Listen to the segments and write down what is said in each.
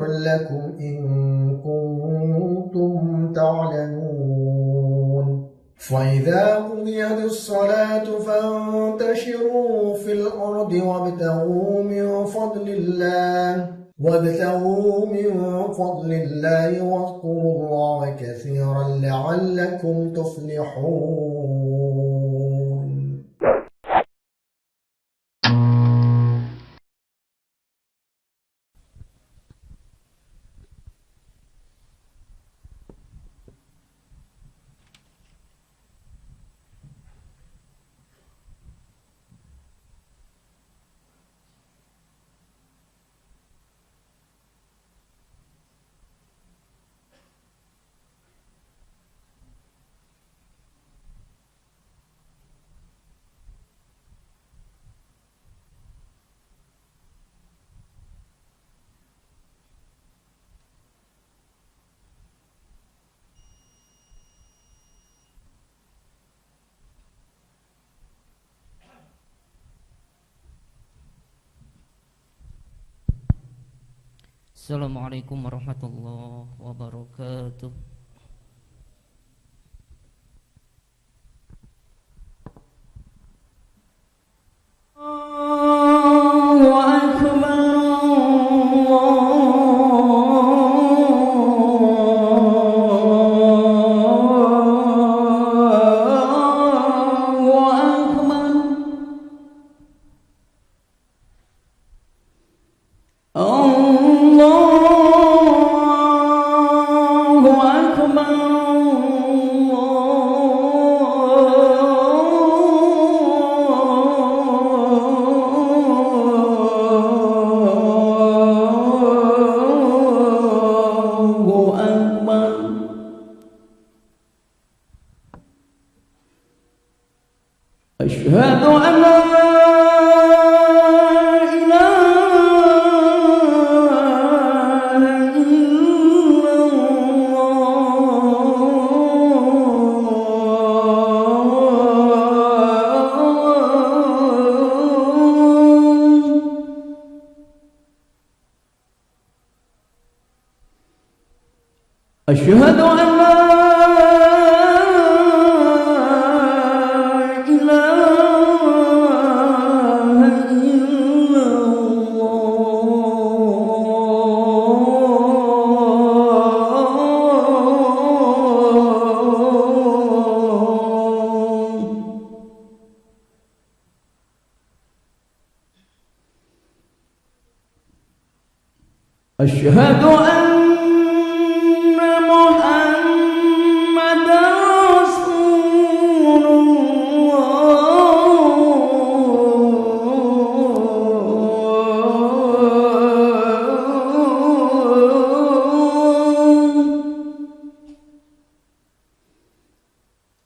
لكم إن كنتم تعلمون فإذا قضيت الصلاة فانتشروا في الأرض وابتغوا من فضل الله واذكروا الله كثيرا لعلكم تفلحون. Assalamualaikum warahmatullahi wabarakatuh. Allahu Akbar. Asyhadu an la أشهد أن لا إله إلا الله أشهد أن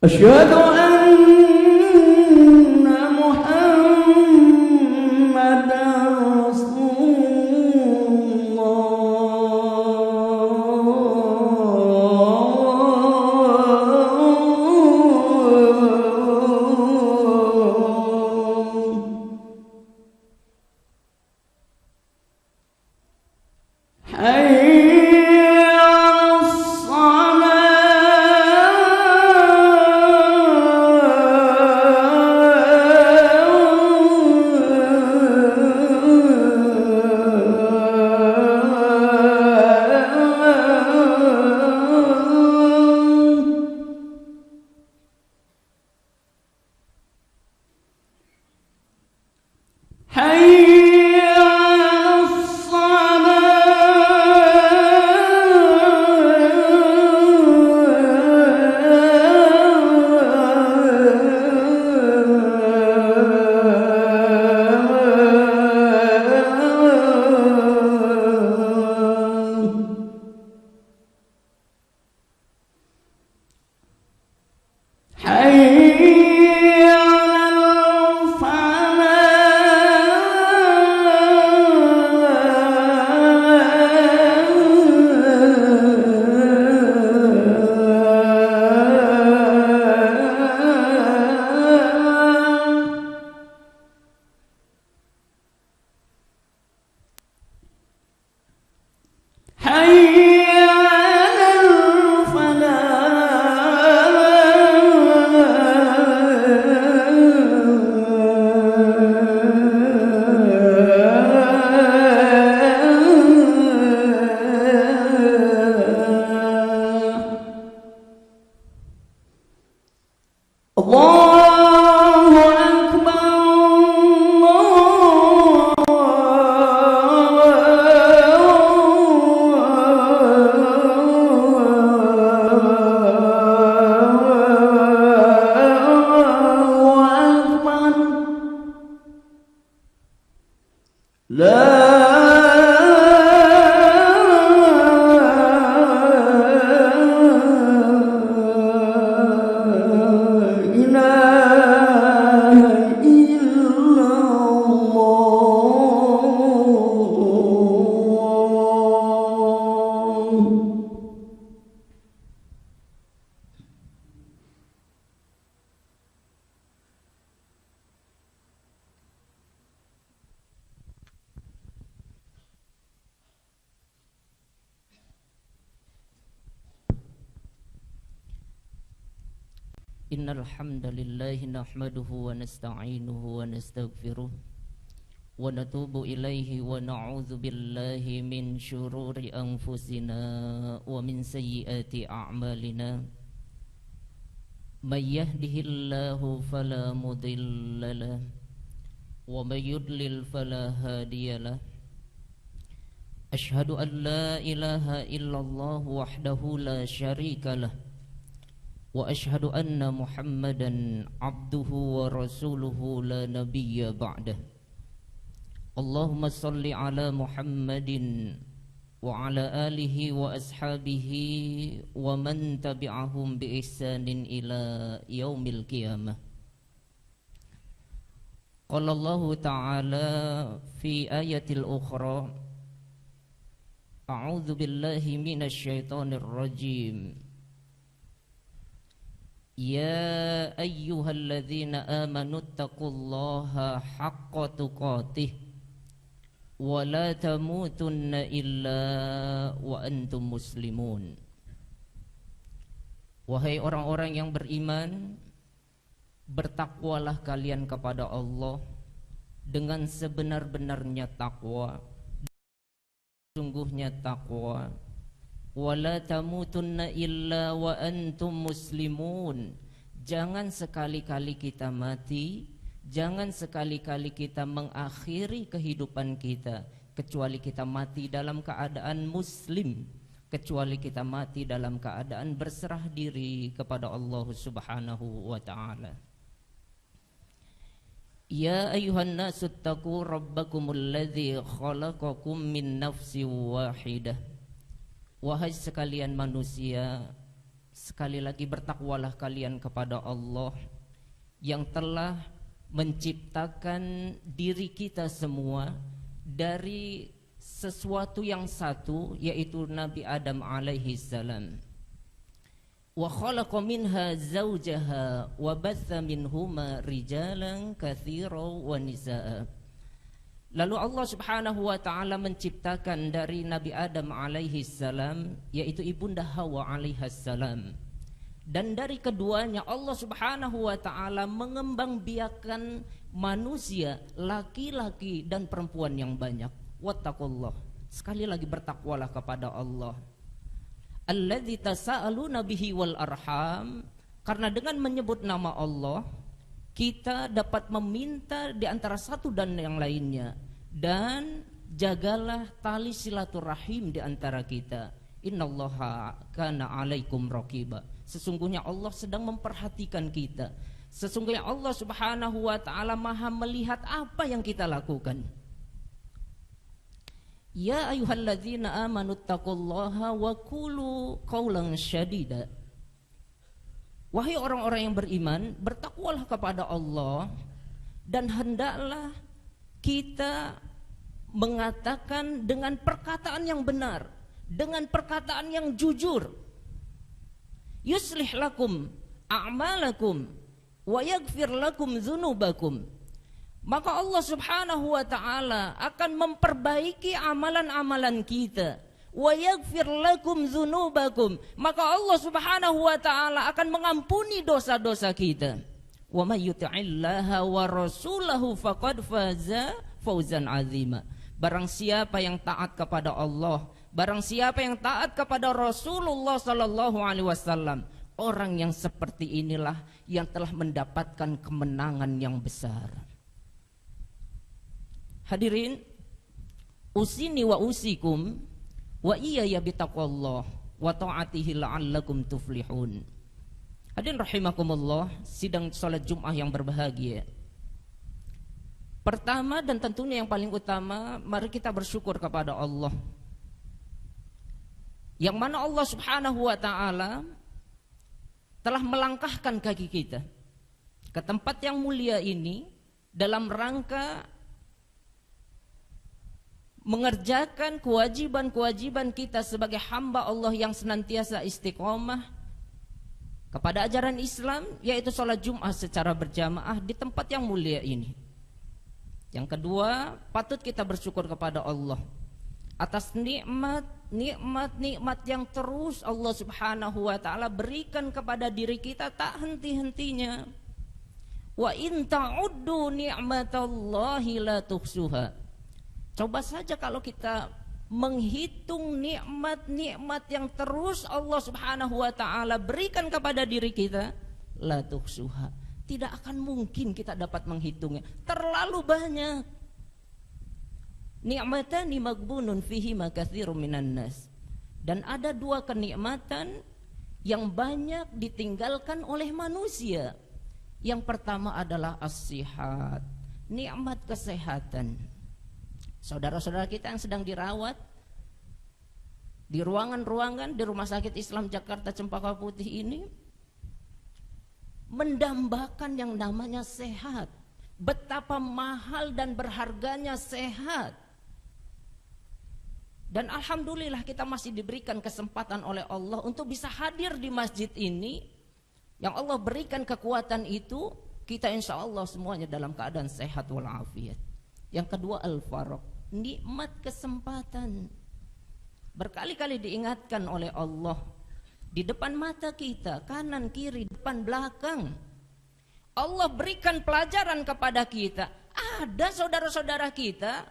أشهد أن محمدا رسول الله. حي على حي على الصلاة. Innal hamdalillah nahmaduhu wa nasta'inuhu wa nastaghfiruh wa natubu ilaihi wa na'udzu billahi min syururi anfusina wa min sayyiati a'malina. May yahdihillahu fala mudilla lahu wa may yudlil fala hadiyalah. Ashhadu an la ilaha illallah wahdahu la syarikalah wa ashhadu anna Muhammadan abduhu wa rasuluhu la nabiyya ba'dah. Allahumma salli ala Muhammadin wa ala alihi wa ashabihi wa man tabi'ahum bi ihsanin ila yaumil qiyamah. Qala Allah ta'ala fi ayatil ukhra, a'udzu billahi minasy syaithanir rajim. Ya ayyuhalladzina amanu taqullaha haqqa tuqatih wa la tamutunna illa wa antum muslimun. Wahai orang-orang yang beriman, bertakwalah kalian kepada Allah dengan sebenar-benarnya takwa, sungguhnya takwa. Wala tamutunna illa wa antum muslimun. Jangan sekali-kali kita mati, jangan sekali-kali kita mengakhiri kehidupan kita kecuali kita mati dalam keadaan muslim, kecuali kita mati dalam keadaan berserah diri kepada Allah Subhanahu wa ta'ala. Ya ayuhan nasu taqu rabbakumul ladzi khalaqakum min nafsin wahidah. Wahai sekalian manusia, sekali lagi bertakwalah kalian kepada Allah yang telah menciptakan diri kita semua dari sesuatu yang satu, yaitu Nabi Adam alaihi salam. Wa khalaqa minha zawjaha wa batha minhuma rijalan katsiran wa nisaa. Lalu Allah Subhanahu wa ta'ala menciptakan dari Nabi Adam alaihi salam, yaitu ibunda Hawa alaihi salam. Dan dari keduanya Allah Subhanahu wa ta'ala mengembangbiakan manusia, laki-laki dan perempuan yang banyak. Wattaqullah. Sekali lagi bertakwalah kepada Allah. Alladzi tasaaluna bihi wal arham. Karena dengan menyebut nama Allah, kita dapat meminta di antara satu dan yang lainnya. Dan jagalah tali silaturahim di antara kita. Innallaha kana alaikum raqiba. Sesungguhnya Allah sedang memperhatikan kita. Sesungguhnya Allah Subhanahu wa ta'ala maha melihat apa yang kita lakukan. Ya ayyuhalladzina amanu taqullaha wa qulu qawlan syadida. Wahai orang-orang yang beriman, bertakwalah kepada Allah dan hendaklah kita mengatakan dengan perkataan yang benar, dengan perkataan yang jujur. Yuslih lakum a'malakum wa yaghfir lakum dzunubakum. Maka Allah Subhanahu wa ta'ala akan memperbaiki amalan-amalan kita. Wa yaghfir lakum dzunubakum. Maka Allah Subhanahu wa ta'ala akan mengampuni dosa-dosa kita. Wa may yuti'illaha wa rasulahu faqad faza fawzan 'azima. Barang siapa yang taat kepada Allah, barang siapa yang taat kepada Rasulullah sallallahu alaihi wasallam, orang yang seperti inilah yang telah mendapatkan kemenangan yang besar. Hadirin, usini wa usikum wa iyaya bitaqwallah wa ta'atihi la'allakum tuflihun. Hadirin rahimakumullah, sidang salat Jumat yang berbahagia. Pertama dan tentunya yang paling utama, mari kita bersyukur kepada Allah. Yang mana Allah Subhanahu wa ta'ala telah melangkahkan kaki kita ke tempat yang mulia ini dalam rangka mengerjakan kewajiban-kewajiban kita sebagai hamba Allah yang senantiasa istiqomah kepada ajaran Islam, yaitu sholat Jumat secara berjamaah di tempat yang mulia ini. Yang kedua, patut kita bersyukur kepada Allah atas nikmat yang terus Allah Subhanahu wa taala berikan kepada diri kita tak henti-hentinya. Wa in ta'uddu ni'matallahi la tuhsuha. Coba saja kalau kita menghitung nikmat-nikmat yang terus Allah Subhanahu wa taala berikan kepada diri kita, la tuhsuha. Tidak akan mungkin kita dapat menghitungnya. Terlalu banyak. Ni'matani maghbunun fihi ma katsirun minan nas. Dan ada dua kenikmatan yang banyak ditinggalkan oleh manusia. Yang pertama adalah as-sihat, nikmat kesehatan. Saudara-saudara kita yang sedang dirawat di ruangan-ruangan di Rumah Sakit Islam Jakarta Cempaka Putih ini mendambakan yang namanya sehat. Betapa mahal dan berharganya sehat. Dan alhamdulillah kita masih diberikan kesempatan oleh Allah untuk bisa hadir di masjid ini. Yang Allah berikan kekuatan itu, kita insya Allah semuanya dalam keadaan sehat walafiat. Yang kedua al-faraq, nikmat kesempatan. Berkali-kali diingatkan oleh Allah di depan mata kita, kanan kiri depan belakang. Allah berikan pelajaran kepada kita. Ada saudara-saudara kita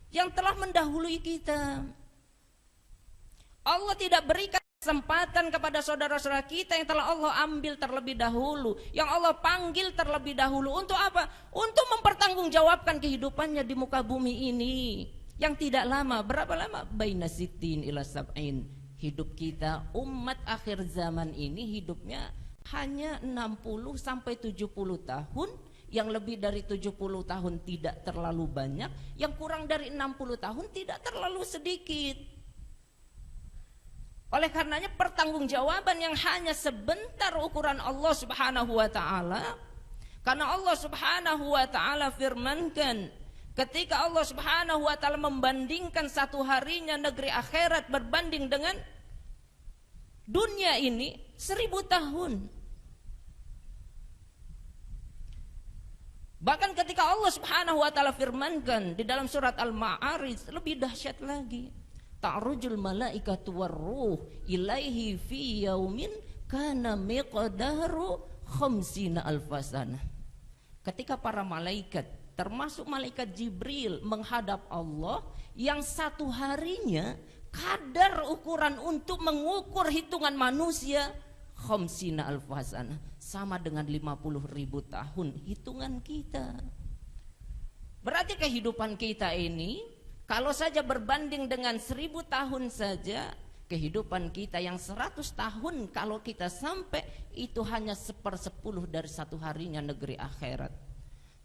yang telah mendahului kita. Allah tidak berikan kesempatan kepada saudara-saudara kita yang telah Allah ambil terlebih dahulu, yang Allah panggil terlebih dahulu. Untuk apa? Untuk mempertanggungjawabkan kehidupannya di muka bumi ini yang tidak lama. Berapa lama? Baina sittin ila sab'in. Hidup kita umat akhir zaman ini hidupnya hanya 60 sampai 70 tahun. Yang lebih dari 70 tahun tidak terlalu banyak, yang kurang dari 60 tahun tidak terlalu sedikit. Oleh karenanya pertanggungjawaban yang hanya sebentar ukuran Allah Subhanahu wa taala. Karena Allah Subhanahu wa taala firmankan, ketika Allah Subhanahu wa taala membandingkan satu harinya negeri akhirat berbanding dengan dunia ini 1000 tahun. Bahkan ketika Allah Subhanahu wa taala firmankan di dalam surat Al-Ma'arij lebih dahsyat lagi. Ta'rujul malaikatu warruh ilaihi fi yaumin kana miqdaru khamsina alfasana. Ketika para malaikat termasuk malaikat Jibril menghadap Allah yang satu harinya kadar ukuran untuk mengukur hitungan manusia khamsina alfasana, sama dengan 50.000 tahun hitungan kita. Berarti kehidupan kita ini kalau saja berbanding dengan 1000 tahun saja, kehidupan kita yang 100 tahun kalau kita sampai itu hanya 1/10 dari satu harinya negeri akhirat.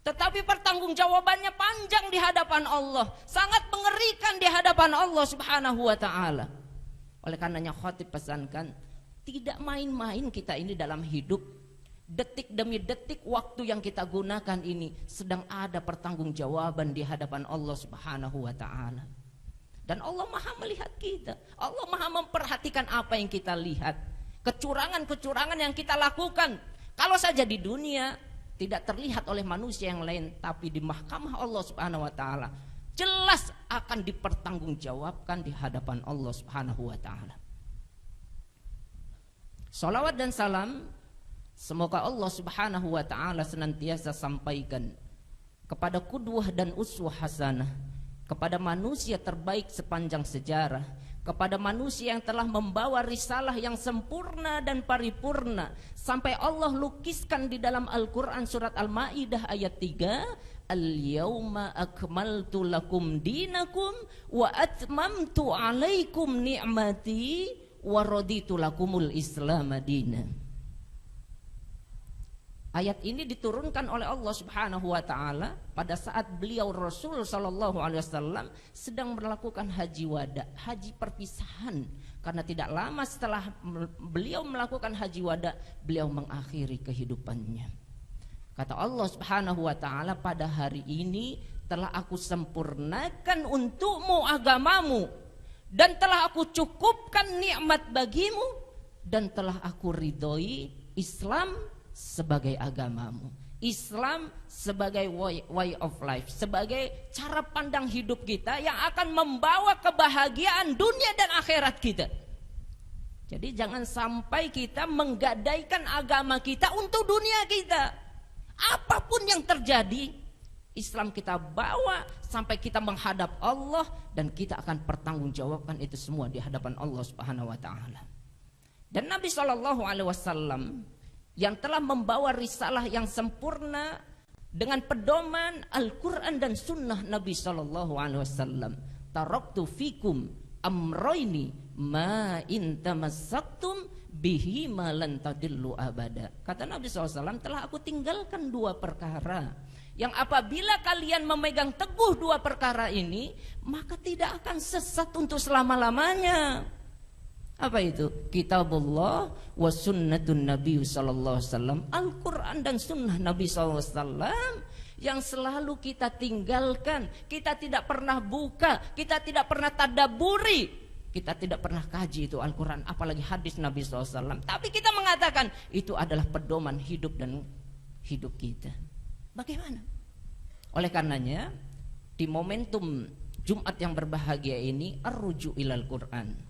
Tetapi pertanggungjawabannya panjang di hadapan Allah, sangat mengerikan di hadapan Allah Subhanahu wa taala. Oleh karenanya khatib pesankan, tidak main-main kita ini dalam hidup. Detik demi detik waktu yang kita gunakan ini sedang ada pertanggungjawaban di hadapan Allah Subhanahu wa taala. Dan Allah Maha melihat kita. Allah Maha memperhatikan apa yang kita lihat. Kecurangan-kecurangan yang kita lakukan. Kalau saja di dunia tidak terlihat oleh manusia yang lain, tapi di mahkamah Allah Subhanahu wa taala jelas akan dipertanggungjawabkan di hadapan Allah Subhanahu wa taala. Salawat dan salam semoga Allah Subhanahu wa taala senantiasa sampaikan kepada qudwah dan uswah hasanah, kepada manusia terbaik sepanjang sejarah, kepada manusia yang telah membawa risalah yang sempurna dan paripurna, sampai Allah lukiskan di dalam Al-Qur'an surat Al-Maidah ayat 3, al-yauma akmaltu lakum dinakum wa atmamtu alaikum ni'mati wa raditu lakumul Islam dinan. Ayat ini diturunkan oleh Allah Subhanahu wa taala pada saat beliau Rasul sallallahu alaihi wasallam sedang melakukan haji wada, haji perpisahan. Karena tidak lama setelah beliau melakukan haji wada, beliau mengakhiri kehidupannya. Kata Allah Subhanahu wa taala, pada hari ini telah aku sempurnakan untukmu agamamu, dan telah aku cukupkan nikmat bagimu, dan telah aku ridhoi Islam sebagai agamamu. Islam sebagai way of life, sebagai cara pandang hidup kita yang akan membawa kebahagiaan dunia dan akhirat kita. Jadi jangan sampai kita menggadaikan agama kita untuk dunia kita. Apapun yang terjadi, Islam kita bawa sampai kita menghadap Allah, dan kita akan pertanggungjawabkan itu semua di hadapan Allah Subhanahu wa taala. Dan Nabi SAW yang telah membawa risalah yang sempurna dengan pedoman Al-Quran dan Sunnah Nabi SAW. Taraktu fikum amroini ma in tamassaktum bihi ma lan tadillu abada. Kata Nabi SAW, telah aku tinggalkan dua perkara yang apabila kalian memegang teguh dua perkara ini, maka tidak akan sesat untuk selama-lamanya. Apa itu? Kitabullah wa sunnatun Nabi sallallahu alaihi wasallam. Al-Quran dan sunnah Nabi sallallahu alaihi wasallam yang selalu kita tinggalkan. Kita tidak pernah buka, kita tidak pernah tadabburi, kita tidak pernah kaji itu Al-Quran, apalagi hadis Nabi sallallahu alaihi wasallam. Tapi kita mengatakan itu adalah pedoman hidup dan hidup kita. Bagaimana? Oleh karenanya di momentum Jumat yang berbahagia ini, ar-ruju' ilal Quran.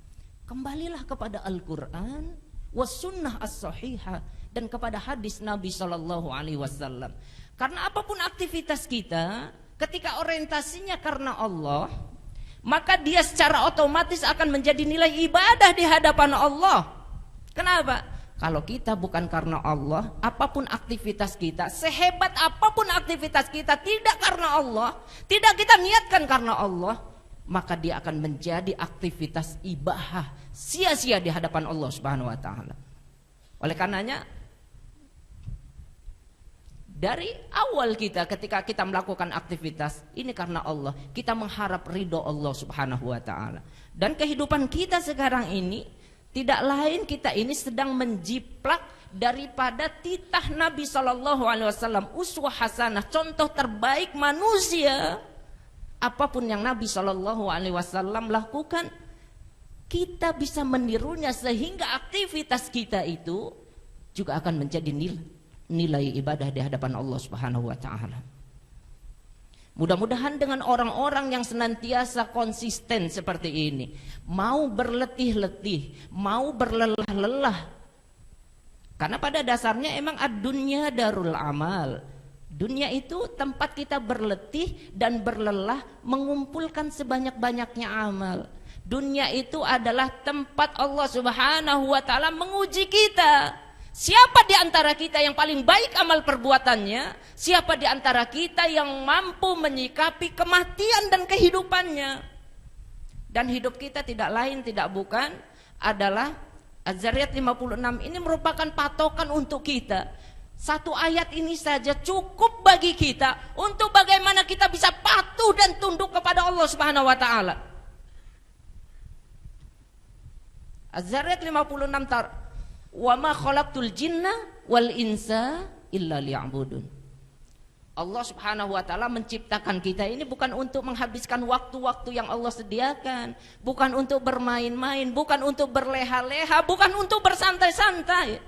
Kembalilah kepada Al-Quran was sunnah as-sahihah, dan kepada hadis Nabi SAW. Karena apapun aktivitas kita, ketika orientasinya karena Allah, maka dia secara otomatis akan menjadi nilai ibadah di hadapan Allah. Kenapa? Kalau kita bukan karena Allah, apapun aktivitas kita, sehebat apapun aktivitas kita, tidak karena Allah, tidak kita niatkan karena Allah, maka dia akan menjadi aktivitas ibadah sia-sia di hadapan Allah Subhanahu wa taala. Oleh karenanya dari awal kita ketika kita melakukan aktivitas ini karena Allah, kita mengharap ridho Allah Subhanahu wa taala. Dan kehidupan kita sekarang ini tidak lain kita ini sedang menjiplak daripada titah Nabi SAW, uswah hasanah, contoh terbaik manusia. Apapun yang Nabi SAW lakukan, kita bisa menirunya sehingga aktivitas kita itu juga akan menjadi nilai ibadah di hadapan Allah Subhanahu wa taala. Mudah-mudahan dengan orang-orang yang senantiasa konsisten seperti ini, mau berletih-letih, mau berlelah-lelah. Karena pada dasarnya emang ad-dunya darul amal. Dunia itu tempat kita berletih dan berlelah mengumpulkan sebanyak-banyaknya amal. Dunia itu adalah tempat Allah Subhanahu wa taala menguji kita. Siapa di antara kita yang paling baik amal perbuatannya? Siapa di antara kita yang mampu menyikapi kematian dan kehidupannya? Dan hidup kita tidak lain tidak bukan adalah Az-Zariyat 56 ini merupakan patokan untuk kita. Satu ayat ini saja cukup bagi kita untuk bagaimana kita bisa patuh dan tunduk kepada Allah Subhanahu wa taala. Az-Zariyat 56 wa ma khalaqtul jinna wal insa illa liya'budun. Allah Subhanahu wa taala menciptakan kita ini bukan untuk menghabiskan waktu-waktu yang Allah sediakan, bukan untuk bermain-main, bukan untuk berleha-leha, bukan untuk bersantai-santai.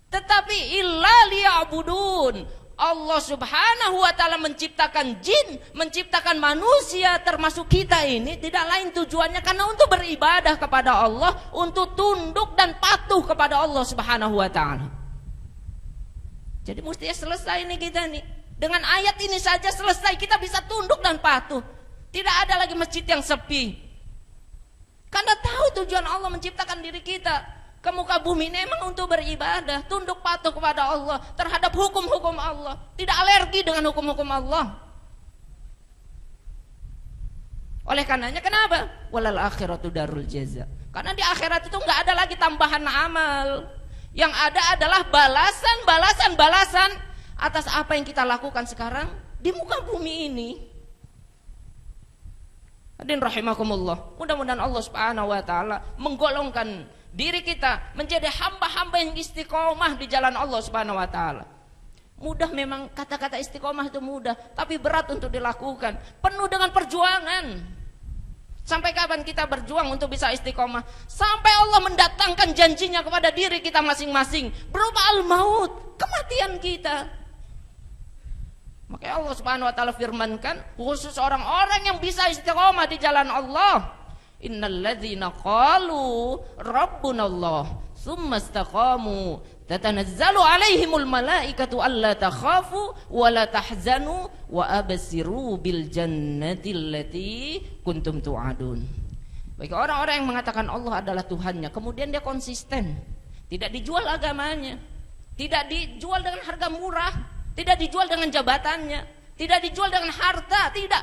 Tetapi illa liya'budun. Allah Subhanahu wa taala menciptakan jin, menciptakan manusia termasuk kita ini tidak lain tujuannya karena untuk beribadah kepada Allah, untuk tunduk dan patuh kepada Allah Subhanahu wa taala. Jadi mestinya selesai nih kita nih. Dengan ayat ini saja selesai, kita bisa tunduk dan patuh. Tidak ada lagi masjid yang sepi. Karena tahu tujuan Allah menciptakan diri kita ke muka bumi ini memang untuk beribadah, tunduk patuh kepada Allah terhadap hukum-hukum Allah, tidak alergi dengan hukum-hukum Allah. Oleh karenanya kenapa? Walal akhiratu darul jaza. Karena di akhirat itu nggak ada lagi tambahan amal. Yang ada adalah balasan atas apa yang kita lakukan sekarang di muka bumi ini. Hadirin rahimakumullah. Mudah-mudahan Allah Subhanahu wa taala menggolongkan diri kita menjadi hamba-hamba yang istiqomah di jalan Allah Subhanahu wa taala. Mudah memang, kata-kata istiqomah itu mudah, tapi berat untuk dilakukan, penuh dengan perjuangan. Sampai kapan kita berjuang untuk bisa istiqomah? Sampai Allah mendatangkan janjinya kepada diri kita masing-masing berupa al-maut, kematian kita. Makanya Allah Subhanahu wa taala firmankan khusus orang-orang yang bisa istiqomah di jalan Allah. Innalladzina qalu rabbunallah tsumma istaqamu tatanazzalu alaihimul malaikatu alla takhafu wa la tahzanu wa absiru bil jannati allati kuntum tu'adun. Bagi orang-orang yang mengatakan Allah adalah Tuhannya, kemudian dia konsisten, tidak dijual agamanya, tidak dijual dengan harga murah, tidak dijual dengan jabatannya, tidak dijual dengan harta, tidak.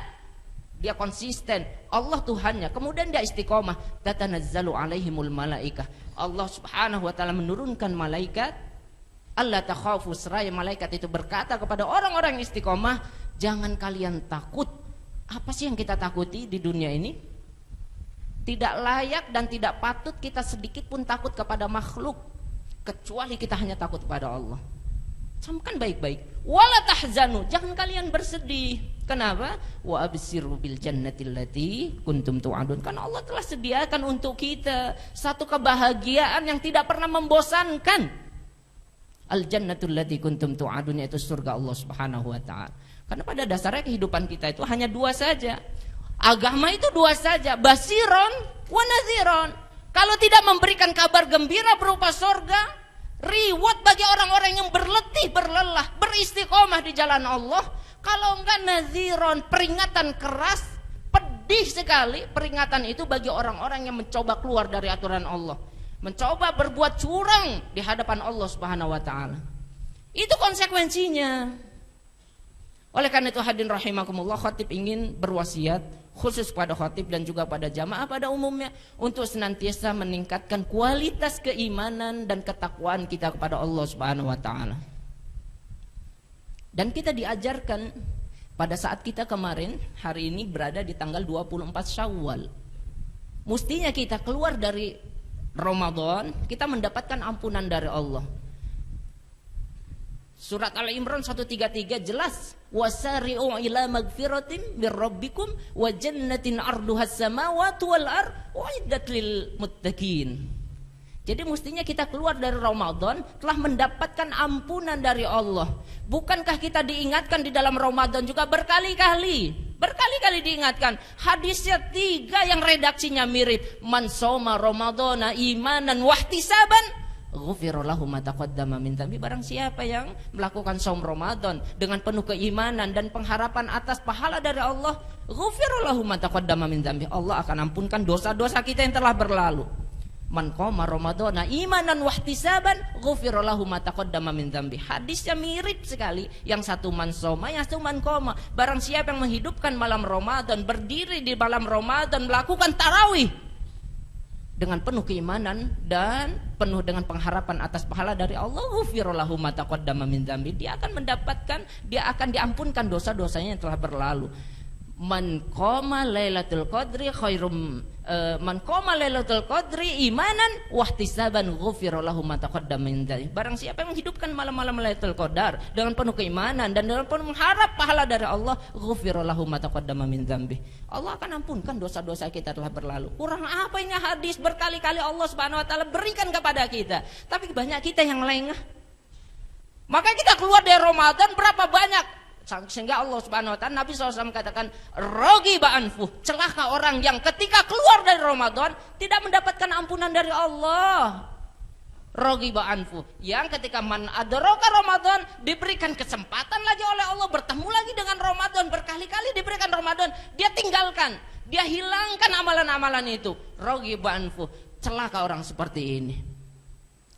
Dia konsisten, Allah Tuhannya, kemudian dia istiqomah. Tatanazzalu alaihimul malaikah. Allah Subhanahu wa taala menurunkan malaikat. Allah takhafu, seraya malaikat itu berkata kepada orang-orang yang istiqomah, jangan kalian takut. Apa sih yang kita takuti di dunia ini? Tidak layak dan tidak patut kita sedikit pun takut kepada makhluk, kecuali kita hanya takut kepada Allah. Camkan baik-baik. Wala tahzanu, jangan kalian bersedih. Kenapa? Wa absiru bil jannati allati kuntum tu'adun. Karena Allah telah sediakan untuk kita satu kebahagiaan yang tidak pernah membosankan. Al jannatul lati kuntum tu'adun, yaitu surga Allah Subhanahu wa taala. Karena pada dasarnya kehidupan kita itu hanya dua saja. Agama itu dua saja, basiron wa nadhiron. Kalau tidak memberikan kabar gembira berupa surga, reward bagi orang-orang yang berletih, berlelah, beristiqomah di jalan Allah. Kalau enggak nadhiron, peringatan keras, pedih sekali peringatan itu bagi orang-orang yang mencoba keluar dari aturan Allah, mencoba berbuat curang di hadapan Allah Subhanahu wa taala. Itu konsekuensinya. Oleh karena itu hadirin rahimakumullah, khatib ingin berwasiat khusus pada khatib dan juga pada jamaah pada umumnya untuk senantiasa meningkatkan kualitas keimanan dan ketakwaan kita kepada Allah Subhanahu wa taala. Dan kita diajarkan pada saat kita kemarin hari ini berada di tanggal 24 Syawal. Mestinya kita keluar dari Ramadan, kita mendapatkan ampunan dari Allah. Surat Al-Imran 133 jelas, wasari'u ila magfiratin mir rabbikum wa jannatin 'arduhas samawati wal ard uiddat lil muttaqin. Jadi mestinya kita keluar dari Ramadan telah mendapatkan ampunan dari Allah. Bukankah kita diingatkan di dalam Ramadan juga berkali-kali diingatkan. Hadisnya 3 yang redaksinya mirip. Man shoma ramadhana imanan wahtisaban ghufira lahu ma taqaddama min dhanbi. Barang siapa yang melakukan saum Ramadan dengan penuh keimanan dan pengharapan atas pahala dari Allah, ghufira lahu ma taqaddama min dhanbi. Allah akan ampunkan dosa-dosa kita yang telah berlalu. Man qama ramadhana imanan wahtisaban ghufira lahu ma taqaddama min dhanbi. Hadisnya mirip sekali. Yang satu man shoma, yang satu man qama. Barang siapa yang menghidupkan malam Ramadan, berdiri di malam Ramadan, melakukan tarawih dengan penuh keimanan dan penuh dengan pengharapan atas pahala dari Allah, ghufira lahu ma taqaddama min dhanbi. Dia akan mendapatkan, dia akan diampunkan dosa-dosanya yang telah berlalu. Man qama lailatul qadri khairum man qama lailatul qadri imanan wahtisaban ghufira lahu ma taqaddama min dhanbi. Barang siapa yang menghidupkan malam-malam Lailatul Qadar dengan penuh keimanan dan dengan penuh mengharap pahala dari Allah, ghufira lahu ma taqaddama min dhanbi. Allah akan ampunkan dosa-dosa kita telah berlalu. Kurang apa ini hadis berkali-kali Allah Subhanahu wa taala berikan kepada kita, tapi banyak kita yang lengah. Maka kita keluar dari Ramadan berapa banyak, sehingga Allah Subhanahu wa taala, Nabi SAW katakan, raghiba anfu, celaka orang yang ketika keluar dari Ramadan tidak mendapatkan ampunan dari Allah. Raghiba anfu, yang ketika man adraka Ramadan diberikan kesempatan lagi oleh Allah bertemu lagi dengan Ramadan, berkali-kali diberikan Ramadan, dia tinggalkan, dia hilangkan amalan-amalan itu. Raghiba anfu, celaka orang seperti ini.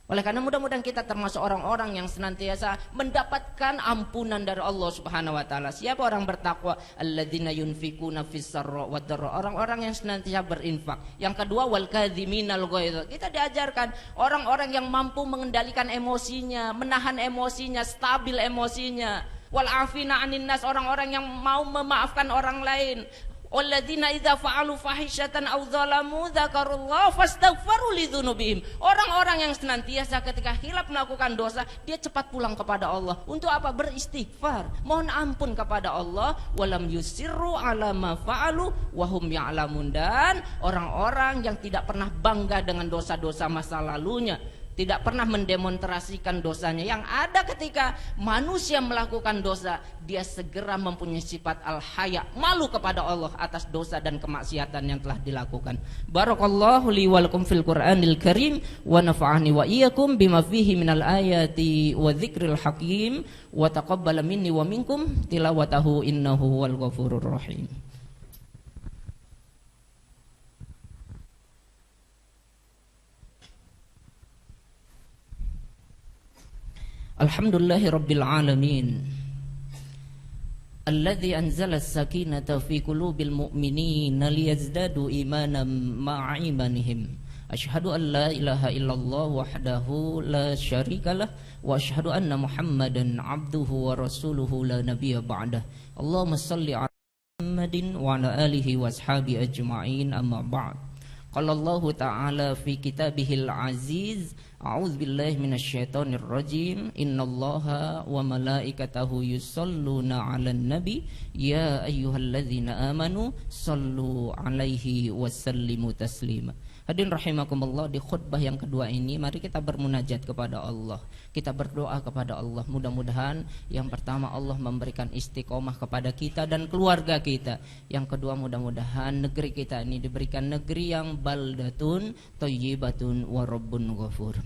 Oleh karena mudah-mudahan kita termasuk orang-orang yang senantiasa mendapatkan ampunan dari Allah Subhanahu wa taala. Siapa orang bertakwa? Alladzina yunfikuna fis sarra wad dharra, orang-orang yang senantiasa berinfak. Yang kedua, wal kadhiminal ghaidh. Kita diajarkan orang-orang yang mampu mengendalikan emosinya, menahan emosinya, stabil emosinya. Wal afina 'anin nas, orang-orang yang mau memaafkan orang lain. Walladzina idza fa'alu fahishatan aw zalamu dzakarullaha fastaghfaru lidzunubihim. Orang-orang yang senantiasa ketika hilaf melakukan dosa, dia cepat pulang kepada Allah. Untuk apa? Beristighfar, mohon ampun kepada Allah. Walam yusirru ala ma fa'alu wa hum ya'lamun. Dan orang-orang yang tidak pernah bangga dengan dosa-dosa masa lalunya, tidak pernah mendemonstrasikan dosanya. Yang ada ketika manusia melakukan dosa, dia segera mempunyai sifat al-haya, malu kepada Allah atas dosa dan kemaksiatan yang telah dilakukan. Barakallahu li wa lakum fil Qur'anil Karim wa nafa'ani wa iyyakum bima fihi minal ayati wa dzikril hakim wa taqabbala minni wa minkum tilawatahu innahu wal ghafurur rahim. Alhamdulillahi Rabbil Alamin Alladhi anzala as-sakinata fi qulubil mu'minina liyazdadu imanan ma'a imanihim. Asyhadu an la ilaha illallah wahdahu la syarikalah wa asyhadu anna Muhammadan abduhu wa rasuluhu la nabiyya ba'dah. Allahumma salli ala Muhammadin wa ala alihi wa ashabi ajma'in amma ba'd. Qala Allah ta'ala fi kitabihil aziz a'udzu billahi minasyaitonir rajim innallaha wa malaikatahu yusholluna 'alan nabi ya ayyuhalladzina amanu shallu 'alaihi wasallimu taslima. Hadirin rahimakumullah, di khutbah yang kedua ini mari kita bermunajat kepada Allah. Kita berdoa kepada Allah. Mudah-mudahan yang pertama Allah memberikan istiqomah kepada kita dan keluarga kita. Yang kedua mudah-mudahan negeri kita ini diberikan negeri yang baldatun thayyibatun wa rabbun ghafur.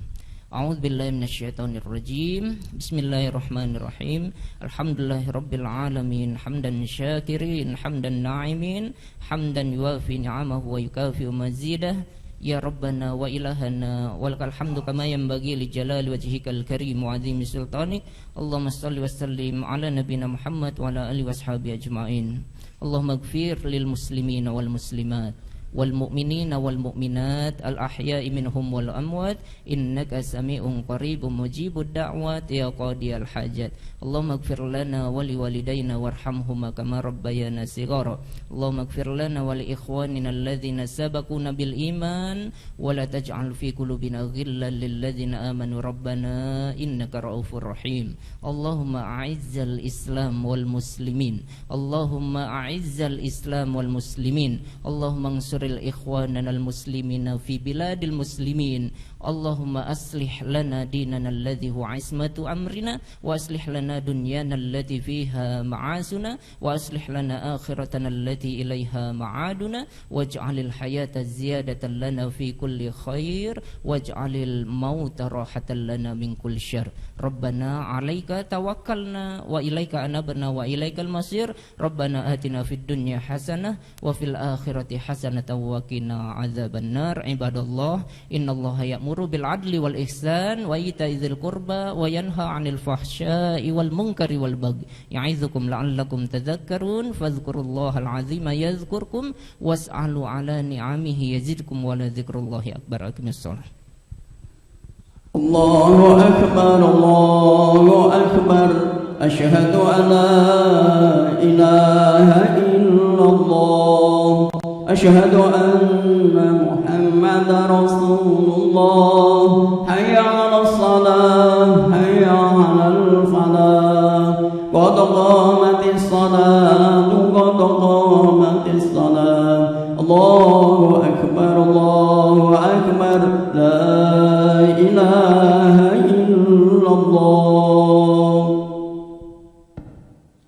A'udzubillahi minasyaitonirrajim. Bismillahirrahmanirrahim. Alhamdulillahirabbil alamin hamdan syakirin hamdan na'imin hamdan yuwafi ni'amahu wa yukafi mazidah. Ya Rabbana wa ilahana walakal hamdu kama yanbaghi li jalali wajhikal karim wa azimi sultanik. Allahumma salli wa sallim ala nabiyina Muhammad wa ala alihi washabihi ajma'in. Allahumma ighfir lil muslimina wal muslimat wal mu'minina wal mu'minat al ahya'i minhum wal amwat innaka sami'un qaribun mujibud da'wat ya qadiyal hajat. Allahumma ighfir lana wa li walidayna warhamhuma kama rabbayana shighara. Allahumma ighfir lana wa li ikhwanina alladhina sabaquna bil iman wa la taj'al fi qulubina ghillan lil ladzina amanu rabbana innaka raufur rahim. Allahumma a'izzal islam wal muslimin. Allahumma a'izzal islam wal muslimin. Allahumma ansur ikhwanana al-muslimina fi biladil muslimin. Allahumma aslih lana dinana alladhi huwa ismatu amrina wa aslih lana dunyana allati fiha ma'asuna wa aslih lana akhiratana allati ilaiha ma'aduna waj'alil hayata ziyadatan lana fi kulli khair waj'alil mauta rahatan lana min kulli syarr. Rabbana 'alaika tawakkalna wa ilaika anabna wa ilaikal masir. Rabbana atina fid dunya hasanah wa fil akhirati hasanatan wa qina adzabannar. Ibadallah, innallaha ya'muru bil adli wal ihsan wa ita'idzil qurba wa yanha 'anil fahsya'i wal munkari wal baghi. Ya'idzukum la'allakum tadhakkarun. Fadhkurullahal 'azima yadhkurkum was'alu 'ala ni'amihi yazidkum wa la dzikrullahi akbar. Aqimissalah. Allahu akbar, Allahu akbar. Asyhadu an la ilaha illallah. Asyhadu anna Muhammadar Rasulullah. Hayya 'alas salah, hayya 'alal falah. Qad qamatis salatu, qad qamatis salah. Allahu akbar, Allahu akbar. La ilaha illallah.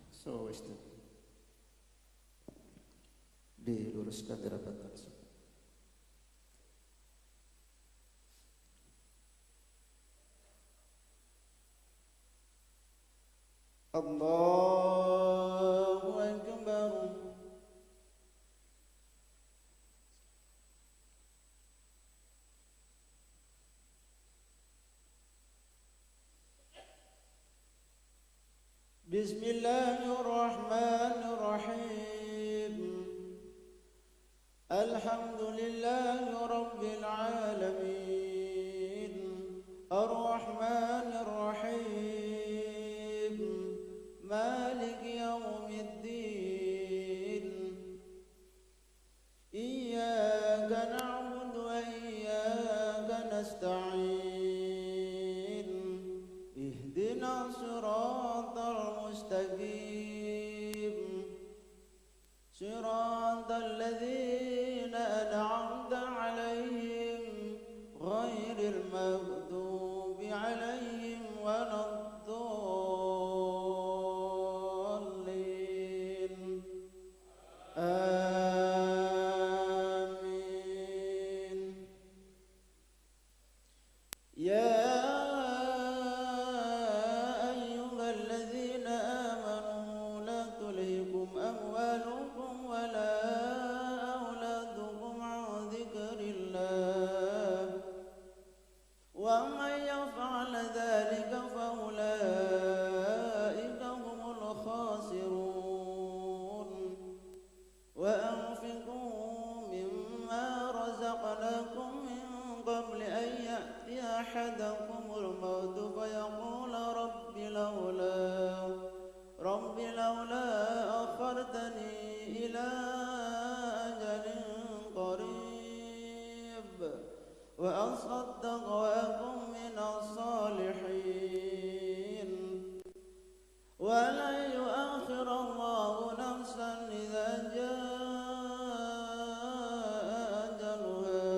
So, diluruskan rapat langsung. Allahu akbar. Bismillahirrahmanirrahim. Alhamdulillahi rabbil alamin. Ar-Rahmanir Rahim. Maliki yaumiddin. Iyyaka na'budu wa iyyaka nasta'in. Ihdinas siratal mustaqim. Siratal ladzina an'amta 'alaihim ghairil maghdubi وأصدق وأكن من الصالحين ولن يؤخر الله نفسا إذا جاء أجلها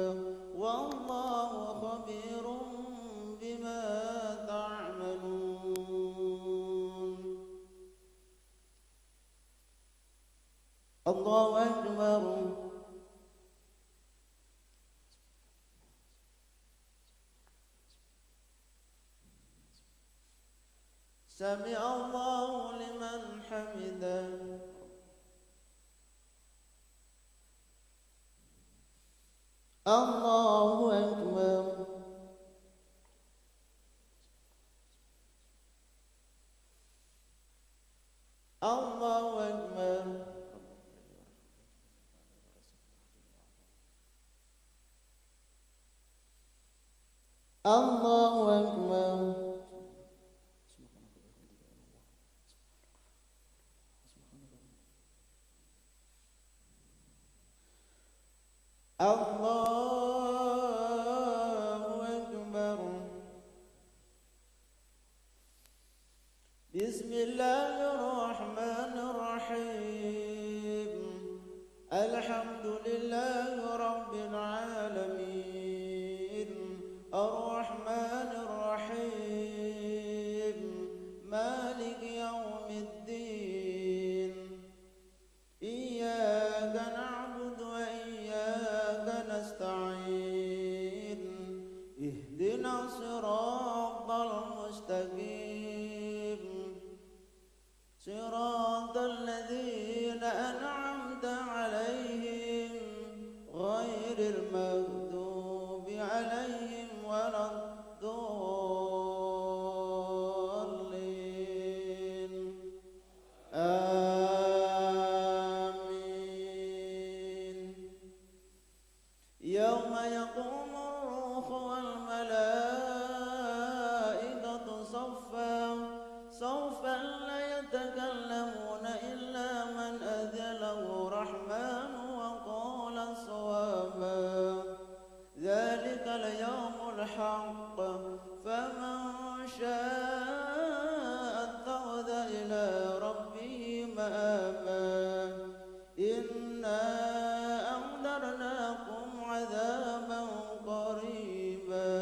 والله خبير بما تعملون. الله أكبر. سمع الله لمن حمده. الله أكبر. الله أكبر. الله أكبر. الله أكبر. بسم الله الرحمن الرحيم. الحمد لله رب العالمين الرحمن الرحيم مالك يوم الدين إياك نعبد وإياك نستعين اهدنا الصراط المستقيم صراط الذين أنعمت عليهم غير المغضوب عليهم ولا الضالين آمين. يوم يقوم الروح والملائكة صفا صفا لا يتكلمون إلا من أذن له الرحمن وقال صوابا ذلك اليوم الحق فمن شاء اتخذ إلى ربه مآبا إنا أنذرناكم عذابا قريبا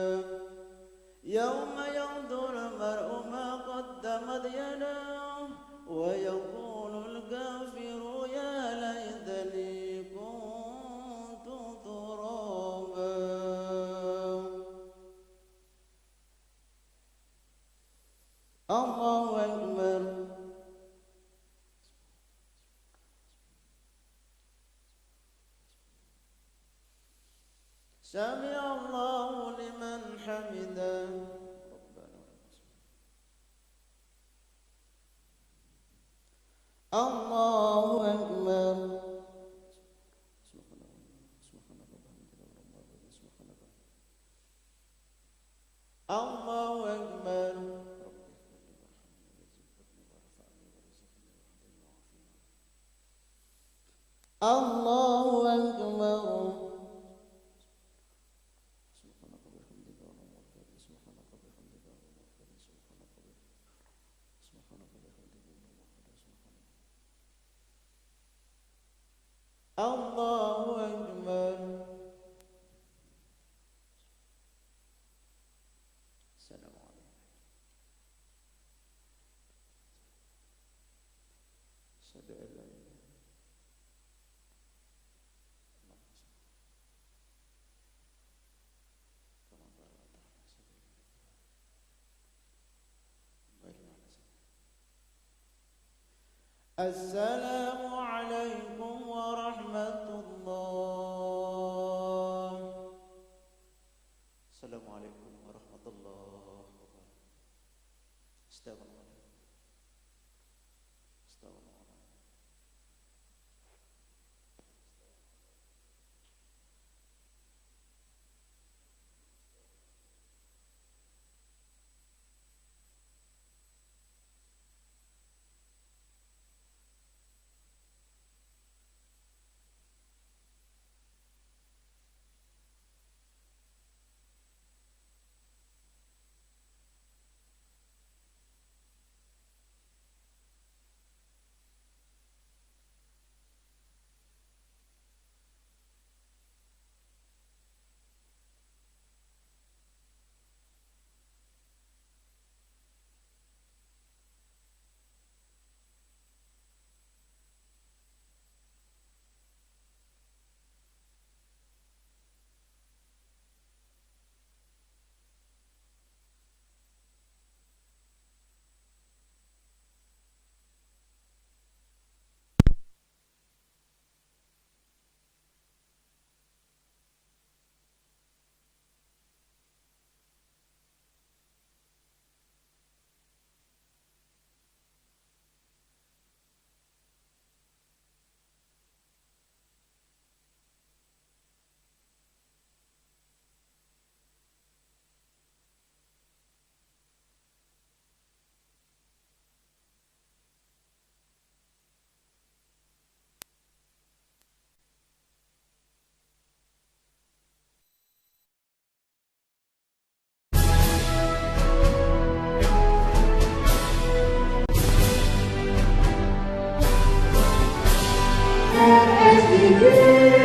يوم ينظر المرء ما قدمت يداه ويقول الكافر يا ليتني كنت ترابا. الله أكبر. سمع الله لمن حمده. الله أكبر. الله أكبر. الله أكبر. الله أكبر. السلام عليكم. أشهد أن لا إله إلا الله. كما قال الله السلام عليكم ورحمة الله. السلام عليكم ورحمة الله وبركاته. استغفر الله. استغفر الله. Amen.